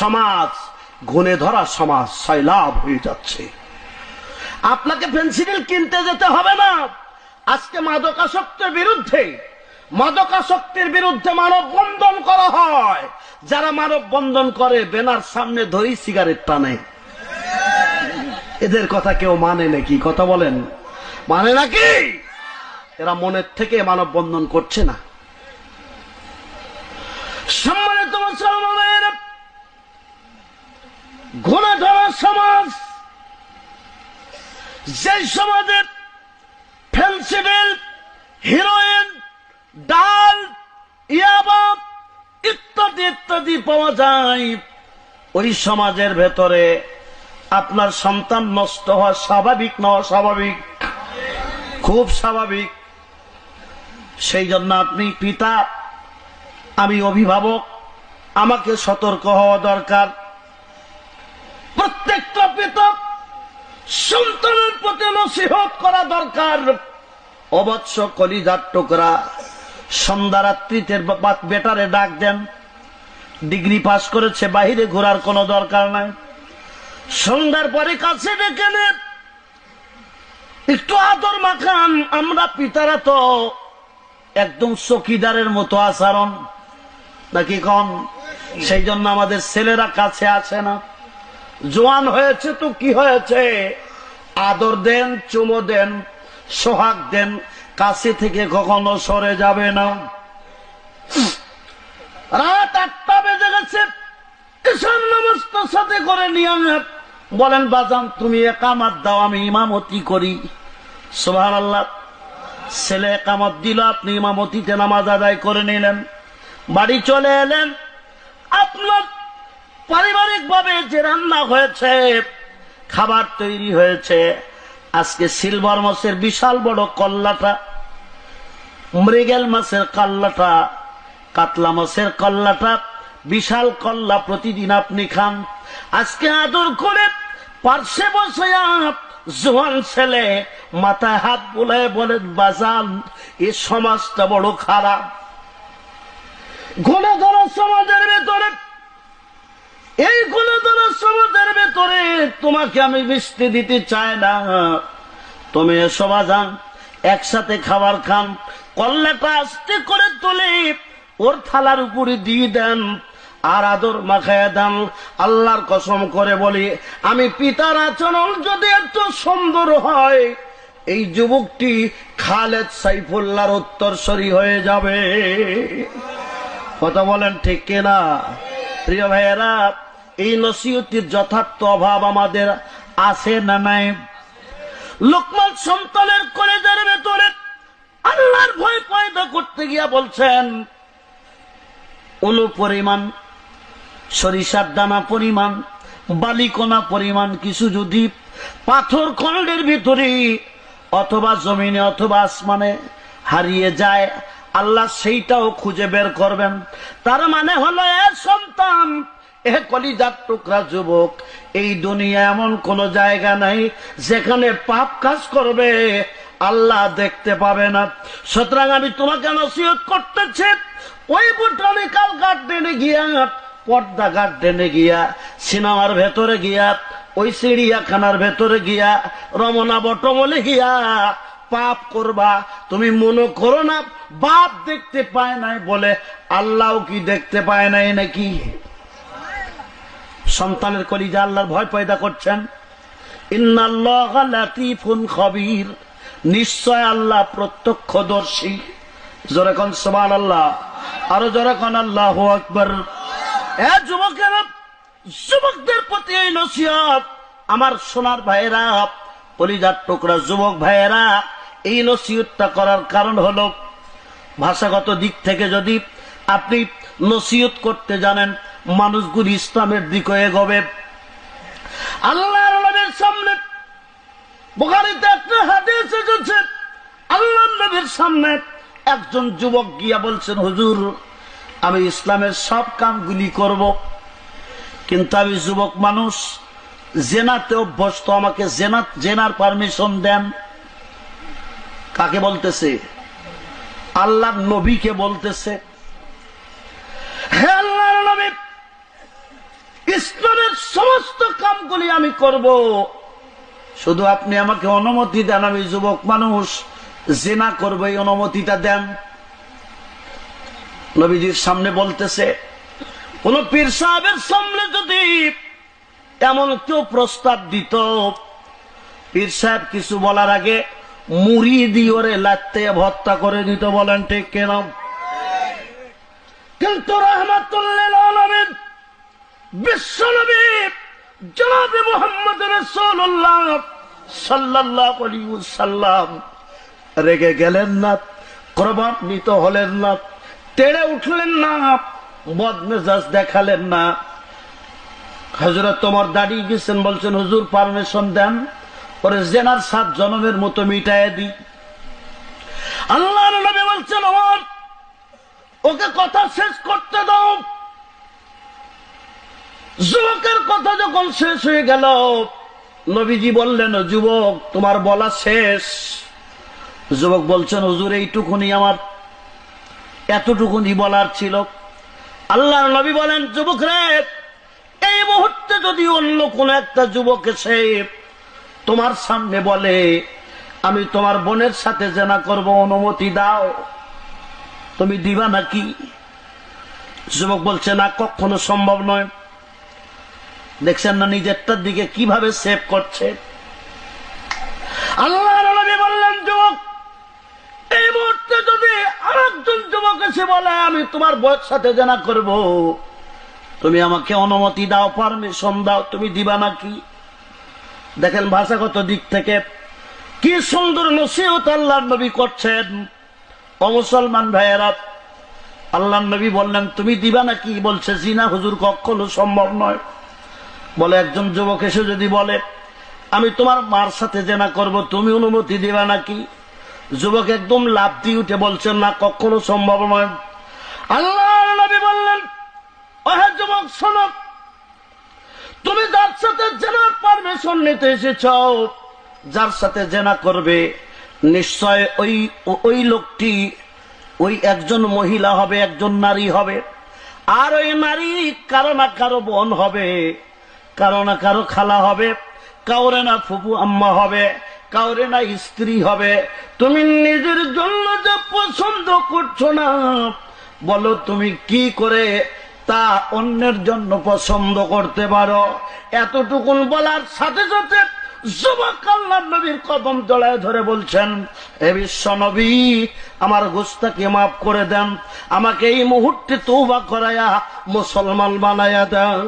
সমাজ গুণে ধরা সমাজ সয়লাভ হয়ে যাচ্ছে। আপনাকে ফেন্সিডিল কিনতে যেতে হবে না। আজকে মাদকাসক্তির বিরুদ্ধে মানববন্ধন করা হয়। যারা মানববন্ধন করে ব্যানার সামনে ধরি সিগারেট টানে। এদের কথা কেউ মানে নাকি? কথা বলেন, মানে নাকি? এরা মনের থেকে মানববন্ধন করছে না। সম্মানিত মুসলমানের, গুণে ধরা সমাজ, যে সমাজে ফেন্সিডিল, হিরোইন, ডাল, ইয়াবা ইত্যাদি ইত্যাদি পাওয়া যায়, ওই সমাজের ভেতরে আপনার সন্তান নষ্ট হওয়া স্বাভাবিক না অস্বাভাবিক? খুব স্বাভাবিক। সেই জন্য আপনি পিতা, আমি অভিভাবক, আমাকে সতর্ক হওয়া দরকার। প্রত্যেকটা পিতা সন্তানের প্রতি নসিহত করা দরকার। অবশ্য কলিজার টুকরা, সন্ধ্যা রাত্রিতে বেটারে ডাক দেন। ডিগ্রি পাস করেছে, বাহিরে ঘোরার কোনো দরকার নাই। সন্ধ্যার পরে কাছে ডেকে নেন, একটু আদর মাখান। আমরা পিতারা তো একদম চকিদারের মতো আচরণ নাকি কন? সেই জন্য আমাদের ছেলেরা কাছে আসে না। জোয়ান হয়েছে তো কি হয়েছে, আদর দেন, চুমো দেন, সোহাগ দেন, কাছে থেকে কখনো সরে যাবে না। রাত 8টা বেজে গেছে, ঈশান নামাজটা সাথে করে নিয়ে বলেন, বাজান তুমি একামত দাও, আমি ইমামতি করি। সুবহানাল্লাহ। ছেলে একামত দিল, আপনি ইমামতিতে নামাজ আদায় করে নিলেন, বাড়ি চলে এলেন। আপনার পারিবারিক ভাবে যে রান্না হয়েছে, খাবার তৈরি হয়েছে, আজকে সিলভার মাছের বিশাল বড় কল্লাটা, মৃগেল মাছের কল্লাটা, কাতলা মাছের কল্লাটা, বিশাল কল্লা প্রতিদিন আপনি খান। আজকে আদর করে পার্শ্বে বসে জোয়ান ছেলে মাথায় হাত বুলায় বলেন, বাজান এ সমাজটা বড় খারাপ। গুণে ধরা সমাজের ভেতরে, এই গুণে ধরা সমাজের ভেতরে তোমাকে আমি মিশতে দিতে চাই না। তুমি এসো বাজান, একসাথে খাবার খান। কল্লাটা আস্তে করে তুলে ওর থালার উপরে দিয়ে দেন, আর আদর মাখায় দেন। আল্লাহর কসম করে বলি, আমি পিতার আচরণ যদি এত সুন্দর হয়, এই যুবকটি খালেদ সাইফুল্লাহর উত্তরসূরি হয়ে যাবে। কথা বলেন ঠিক কিনা? প্রিয় ভাইয়েরা, এই নসিহতের যথার্থ অভাব আমাদের আছে না নাই? লোকমান সন্তানের কলেজের ভেতরে আল্লাহর ভয় পয়দা করতে গিয়া বলছেন, অনুপরিমাণ সরিষার দানা পরিমাণ, বালিকণা পরিমাণ কিছু যদি পাথর খণ্ডের ভিতরে অথবা জমিনে অথবা আসমানে হারিয়ে যায়, আল্লাহ সেইটাও খুঁজে বের করবেন। তার মানে হলো, এ সন্তান, এ কলিজার টুকরা যুবক, এই দুনিয়া এমন কোন জায়গা নাই যেখানে পাপ কাজ করবে আল্লাহ দেখতে পাবে না। সুতরাং আমি তোমাকে নসিহত করতেছি, ওই বোটানিক্যাল গার্ডেনে গিয়া, পর্দা গার্ডেনে গিয়া, সিনেমার ভেতরে গিয়া, ওই চিড়িয়াখানার ভেতরে গিয়া, রমনা বটমলে গিয়া পাপ করবা। তুমি মনে করো না বাপ দেখতে পায় নাই বলে আল্লাহ কি দেখতে পায় নাই নাকি? সন্তানের কলিজা আল্লাহর ভয় পয়দা করছেন। ইন্নাল্লাহা লাতীফুন খবীর, নিশ্চয় আল্লাহ প্রত্যক্ষদর্শী। জোরে কোন সুবহানাল্লাহ, আরো জোরে কোন আল্লাহু আকবার। এ যুবকেরা, যুবকদের প্রতি এই নসিহত। আমার সোনার ভাইয়েরা, কলিজার টুকরা যুবক ভাইয়েরা, এই নসিহতটা করার কারণ হলো, ভাষাগত দিক থেকে যদি আপনি নসিহত করতে জানেন, মানুষগুলি ইসলামের দিকে এগোবে। আল্লাহর নবীর সামনে বুখারীতে একটা হাদিস এসেছে, আল্লাহর নবীর সামনে একজন যুবক গিয়া বলছেন, হুজুর আমি ইসলামের সব কামগুলি করব, কিন্তু আমি যুবক মানুষ, জেনাতে অভ্যস্ত, আমাকে জেনার পারমিশন দেন। কাকে বলতেছে? আল্লাহর নবীকে বলতেছে। হে আল্লাহর নবী, ইসলামের সমস্ত কামগুলি আমি করব, শুধু আপনি আমাকে অনুমতি দেন, আমি যুবক মানুষ জিনা করব, এই অনুমতিটা দেন। নবীজির সামনে বলতেছে, কোন পীর সাহেবের সামনে যদি এমন কেউ প্রস্তাব দিত, পীর সাহেব কিছু বলার আগে মুড়ি দিয়ে ওরে লাত্তে হত্যা করে দিত। বলেন ঠিক কেন? কিন্তু রাহমাতুল্লিল আলামিন বিশ্বনবী জনাবে মুহাম্মদ রাসূলুল্লাহ সাল্লাল্লাহু আলাইহি ওয়াসাল্লাম রেগে গেলেন না, ক্রোধান্বিত হলেন না, তেড়ে উঠলেন না, বদমেজাজ দেখালেন না। হযরত ওমর দাঁড়িয়ে গেছেন, বলছেন হুজুর পারমিশন দেন, ওরে জেনার 7 জন্মের মতো মিটায়ে দিই। আল্লাহর নবী বলছেন ওমর ওকে কথা শেষ করতে দাও। যুবকের কথা যখন শেষ হয়ে গেল, নবীজি বললেন যুবক তোমার বলা শেষ? যুবক বলছেন হুজুর এইটুকুনি, আমার এতটুকুনি বলার ছিল। আল্লাহর নবী বলেন যুবক রে, এই মুহূর্তে যদি অন্য কোন একটা যুবক এসে তোমার সামনে বলে আমি তোমার বোনের সাথে জেনা করব, অনুমতি দাও, তুমি দিবা নাকি? যুবক বলছে না, কখনো সম্ভব নয়। দেখছেন না নিজেরটার দিকে কিভাবে সেভ করছে। আল্লাহর নবী বললেন যুবক এই মুহূর্তে যদি আরেকজন যুবক এসে বলে আমি তোমার বউয়ের সাথে জেনা করব, তুমি আমাকে অনুমতি দাও, পারমিশন দাও, তুমি দিবা নাকি? দেখেন ভাষাগত দিক থেকে কি সুন্দর নসিহত আল্লাহর নবী করছেন। ও মুসলমান ভাইয়েরা, আল্লাহর নবী বললেন তুমি দিবা নাকি? বলছে জি না হুজুর, কখনো সম্ভব নয়। বলে একজন যুবক এসে যদি বলে আমি তোমার মার সাথে জেনা করব, তুমি অনুমতি দিবা নাকি? যুবক একদম লাফ দিয়ে উঠে বলছেন না, কখনো সম্ভব নয়। আল্লাহর নবী বললেন ওহে যুবক শোনো, তুমি যার সাথে জেনার পারমিশন নিতে এসেছ, যার সাথে জেনা করবে, নিশ্চয় ওই লোকটি ওই একজন মহিলা হবে, একজন নারী হবে। আর ওই নারী কারো না কারো বোন হবে, কারো না কারো খালা হবে, কাউরে না ফুপু আম্মা হবে, কাউরে না স্ত্রী হবে। তুমি নিজের জন্য যা পছন্দ করছো না, বলো তুমি কি করে তা অন্যের জন্য পছন্দ করতে পারো? এতটুকুন বলার সাথে সাথে যুবক আল্লাহর নবীর কদম জড়ায় ধরে বলছেন হে বিশ্ব নবী, আমার গুস্তাকে মাফ করে দেন, আমাকে এই মুহূর্তে তওবা করায়া মুসলমান বানায়া দেন।